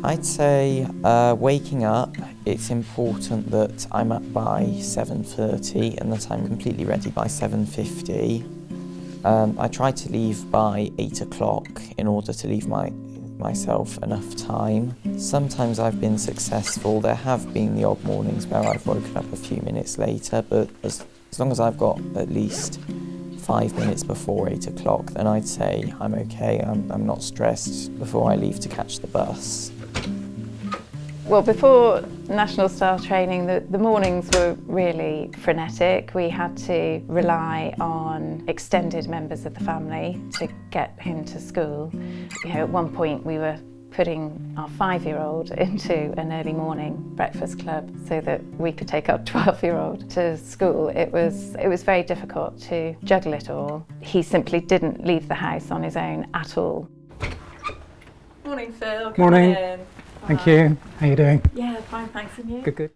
I'd say waking up, it's important that I'm up by 7:30 and that I'm completely ready by 7:50. I try to leave by 8 o'clock in order to leave myself enough time. Sometimes I've been successful. There have been the odd mornings where I've woken up a few minutes later, but as long as I've got at least 5 minutes before 8 o'clock, then I'd say I'm okay. I'm not stressed before I leave to catch the bus. Well, before national style training, the mornings were really frenetic. We had to rely on extended members of the family to get him to school. You know, at one point we were putting our 5-year-old into an early morning breakfast club so that we could take our 12-year-old to school. It was very difficult to juggle it all. He simply didn't leave the house on his own at all. Morning, Phil. Morning. Thank you. How are you doing? Yeah, fine, thanks. And you? Good, good.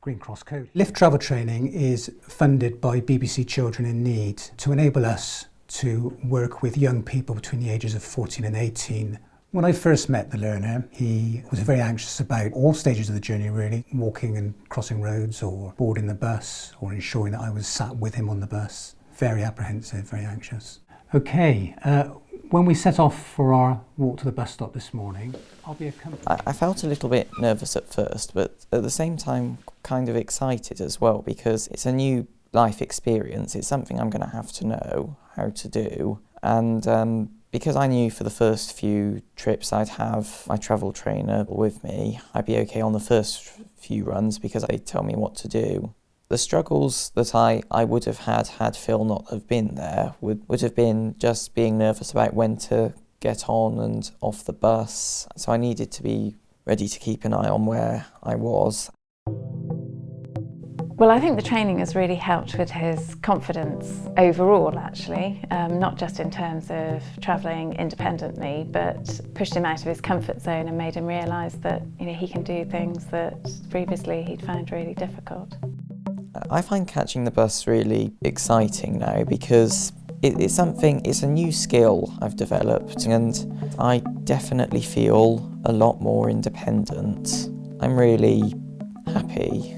Green Cross Code. Lift Travel Training is funded by BBC Children in Need to enable us to work with young people between the ages of 14 and 18. When I first met the learner, he was very anxious about all stages of the journey really, walking and crossing roads or boarding the bus or ensuring that I was sat with him on the bus. Very apprehensive, very anxious. Okay, when we set off for our walk to the bus stop this morning, I'll be accompanied. I felt a little bit nervous at first, but at the same time kind of excited as well, because it's a new life experience. It's something I'm going to have to know how to do. And because I knew for the first few trips I'd have my travel trainer with me, I'd be okay on the first few runs because they'd tell me what to do. The struggles that I would have had Phil not have been there would have been just being nervous about when to get on and off the bus. So I needed to be ready to keep an eye on where I was. Well, I think the training has really helped with his confidence overall, actually, not just in terms of travelling independently, but pushed him out of his comfort zone and made him realise that, you know, he can do things that previously he'd found really difficult. I find catching the bus really exciting now because it's a new skill I've developed, and I definitely feel a lot more independent. I'm really happy.